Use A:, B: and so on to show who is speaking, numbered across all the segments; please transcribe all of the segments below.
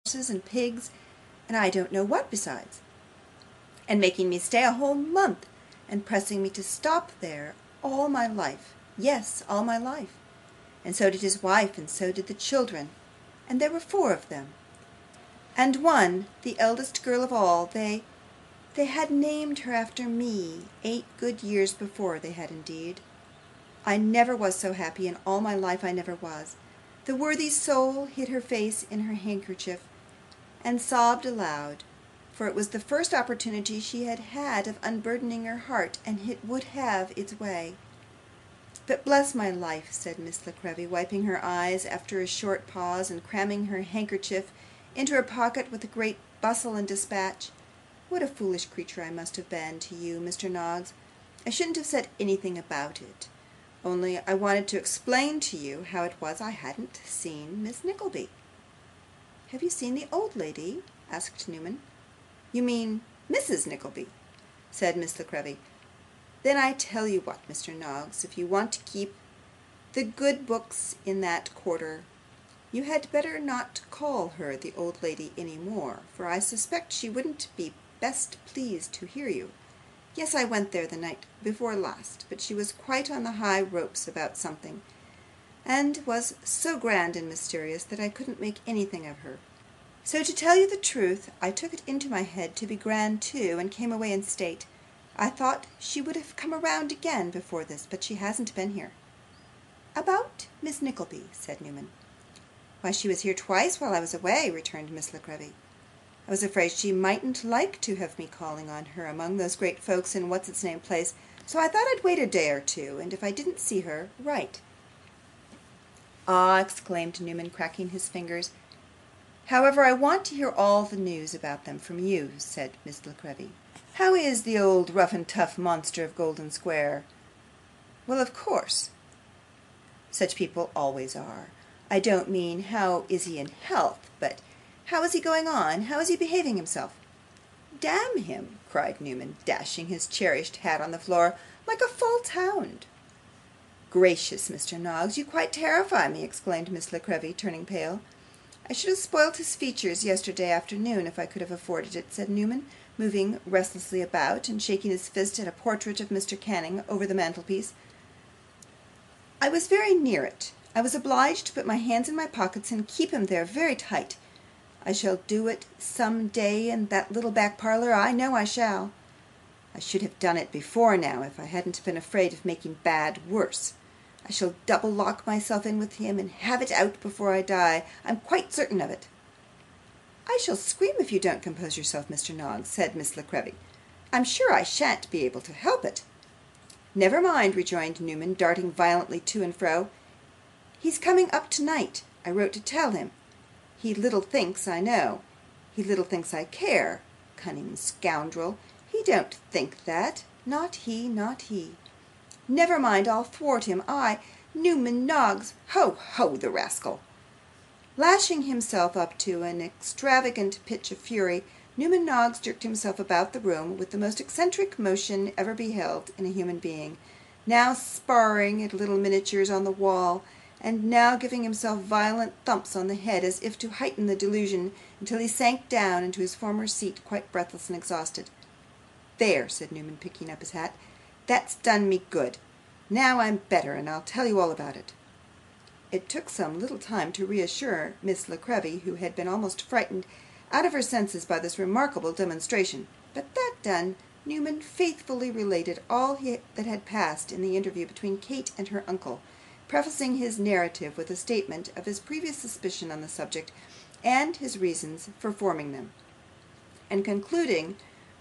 A: horses and pigs, and I don't know what besides, and making me stay a whole month, and pressing me to stop there all my life. Yes, all my life. And so did his wife, and so did the children, and there were 4 of them, and one, the eldest girl of all, they had named her after me 8 good years before, they had indeed. I never was so happy in all my life, I never was. The worthy soul hid her face in her handkerchief, and sobbed aloud, for it was the first opportunity she had had of unburdening her heart, and it would have its way. But bless my life, said Miss La Creevy, wiping her eyes after a short pause, and cramming her handkerchief into her pocket with a great bustle and dispatch, what a foolish creature I must have been to you, Mr. Noggs. I shouldn't have said anything about it, only I wanted to explain to you how it was I hadn't seen Miss Nickleby. Have you seen the old lady? Asked Newman. You mean Mrs. Nickleby, said Miss La Creevy. Then I tell you what, Mr. Noggs, if you want to keep the good books in that quarter, you had better not call her the old lady any more, for I suspect she wouldn't be best pleased to hear you. Yes, I went there the night before last, but she was quite on the high ropes about something, and was so grand and mysterious that I couldn't make anything of her. So, to tell you the truth, I took it into my head to be grand too, and came away in state. I thought she would have come round again before this, but she hasn't been here. About Miss Nickleby, said Newman. Why, she was here twice while I was away, returned Miss La Creevy. I was afraid she mightn't like to have me calling on her among those great folks in what's-its-name place, so I thought I'd wait a day or two, and if I didn't see her, write. Ah, exclaimed Newman, cracking his fingers. However, I want to hear all the news about them from you, said Miss La Creevy. How is the old rough-and-tough monster of Golden Square? Well, of course, such people always are. I don't mean how is he in health, but how is he going on? How is he behaving himself? Damn him, cried Newman, dashing his cherished hat on the floor like a false hound. Gracious, Mr. Noggs, you quite terrify me, exclaimed Miss La Creevy, turning pale. I should have spoilt his features yesterday afternoon if I could have afforded it, said Newman, moving restlessly about, and shaking his fist at a portrait of Mr. Canning over the mantelpiece. I was very near it. I was obliged to put my hands in my pockets and keep him there very tight. I shall do it some day in that little back parlour, I know I shall. I should have done it before now, if I hadn't been afraid of making bad worse. I shall double lock myself in with him, and have it out before I die. I'm quite certain of it. I shall scream if you don't compose yourself, Mr. Noggs, said Miss La Creevy. I'm sure I shan't be able to help it. Never mind, rejoined Newman, darting violently to and fro. He's coming up to-night. I wrote to tell him. He little thinks I know. He little thinks I care. Cunning scoundrel. He don't think that. Not he, not he. Never mind, I'll thwart him. I, Newman Noggs. Ho, ho, the rascal. Lashing himself up to an extravagant pitch of fury, Newman Noggs jerked himself about the room with the most eccentric motion ever beheld in a human being, now sparring at little miniatures on the wall, and now giving himself violent thumps on the head as if to heighten the delusion, until he sank down into his former seat quite breathless and exhausted. There, said Newman, picking up his hat, that's done me good. Now I'm better, and I'll tell you all about it. It took some little time to reassure Miss La Creevy, who had been almost frightened out of her senses by this remarkable demonstration, but that done, Newman faithfully related all that had passed in the interview between Kate and her uncle, prefacing his narrative with a statement of his previous suspicion on the subject, and his reasons for forming them, and concluding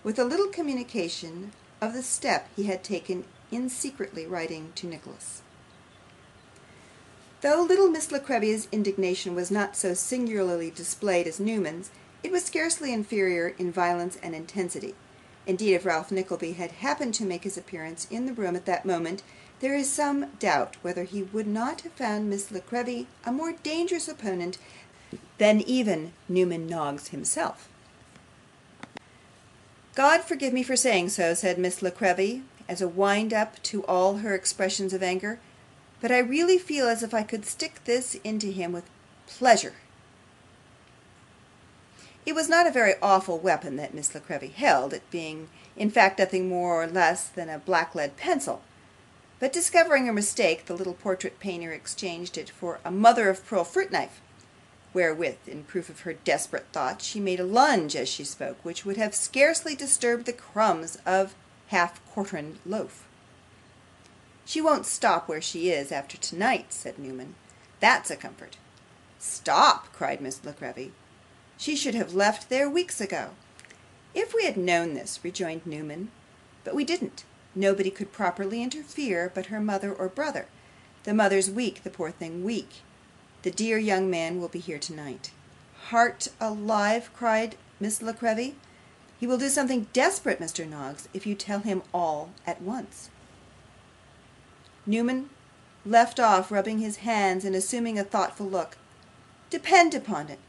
A: with a little communication of the step he had taken in secretly writing to Nicholas. Though little Miss La Creevy's indignation was not so singularly displayed as Newman's, it was scarcely inferior in violence and intensity. Indeed, if Ralph Nickleby had happened to make his appearance in the room at that moment, there is some doubt whether he would not have found Miss La Creevy a more dangerous opponent than even Newman Noggs himself. God forgive me for saying so, said Miss La Creevy, as a wind-up to all her expressions of anger, but I really feel as if I could stick this into him with pleasure. It was not a very awful weapon that Miss La Creevy held, it being in fact nothing more or less than a black lead pencil; but discovering her mistake, the little portrait painter exchanged it for a mother of pearl fruit knife, wherewith, in proof of her desperate thought, she made a lunge as she spoke, which would have scarcely disturbed the crumbs of half-quartern loaf. "She won't stop where she is after tonight," said Newman. "That's a comfort." "Stop!" cried Miss La Creevy. "She should have left there weeks ago." "If we had known this," rejoined Newman. "But we didn't. Nobody could properly interfere but her mother or brother. The mother's weak, the poor thing, weak. The dear young man will be here tonight." "Heart alive!" cried Miss La Creevy. "He will do something desperate, Mr. Noggs, if you tell him all at once." Newman left off rubbing his hands, and assuming a thoughtful look. "Depend upon it,"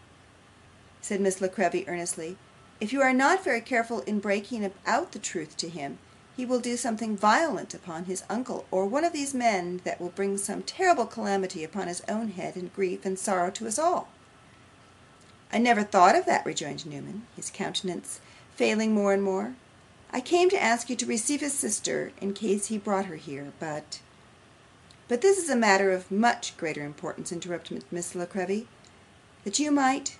A: said Miss La Creevy earnestly, "if you are not very careful in breaking out the truth to him, he will do something violent upon his uncle, or one of these men, that will bring some terrible calamity upon his own head, and grief and sorrow to us all." "I never thought of that," rejoined Newman, his countenance falling more and more. "I came to ask you to receive his sister, in case he brought her here, but—" "But this is a matter of much greater importance," interrupted Miss La Creevy, "that you might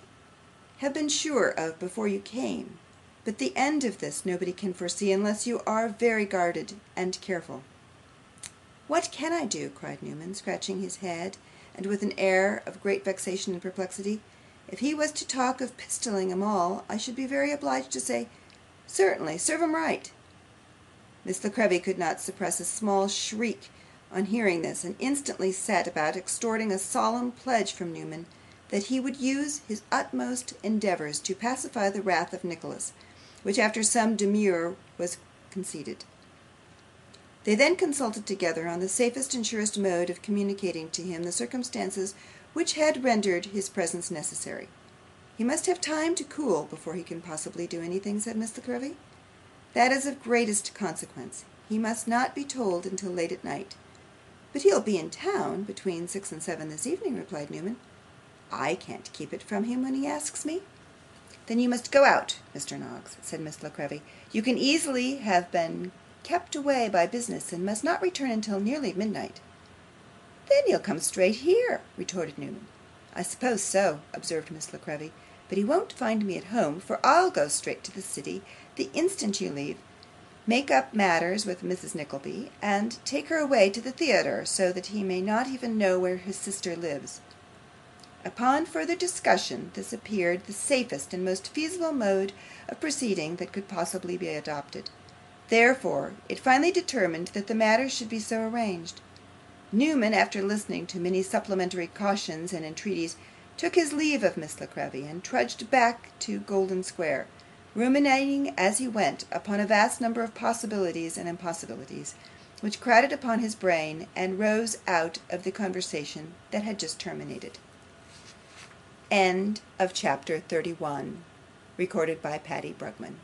A: have been sure of before you came. But the end of this nobody can foresee, unless you are very guarded and careful." "What can I do?" cried Newman, scratching his head, and with an air of great vexation and perplexity. "If he was to talk of pistolling 'em all, I should be very obliged to say, certainly, serve 'em right." Miss La Creevy could not suppress a small shriek on hearing this, and instantly set about extorting a solemn pledge from Newman that he would use his utmost endeavours to pacify the wrath of Nicholas, which after some demur was conceded. They then consulted together on the safest and surest mode of communicating to him the circumstances which had rendered his presence necessary. "He must have time to cool before he can possibly do anything," said Miss La Creevy. "That is of greatest consequence. He must not be told until late at night." "But he'll be in town between 6 and 7 this evening," replied Newman. "I can't keep it from him when he asks me." "Then you must go out, Mr. Noggs," said Miss La Creevy. "You can easily have been kept away by business, and must not return until nearly midnight." "Then he'll come straight here," retorted Newman. "I suppose so," observed Miss La Creevy; "but he won't find me at home, for I'll go straight to the city the instant you leave, make up matters with Mrs. Nickleby, and take her away to the theatre, so that he may not even know where his sister lives." Upon further discussion, this appeared the safest and most feasible mode of proceeding that could possibly be adopted. Therefore, it finally determined that the matter should be so arranged. Newman, after listening to many supplementary cautions and entreaties, took his leave of Miss La Creevy, and trudged back to Golden Square, ruminating as he went upon a vast number of possibilities and impossibilities, which crowded upon his brain, and rose out of the conversation that had just terminated. Chapter 31. Recorded by Patty Brugman.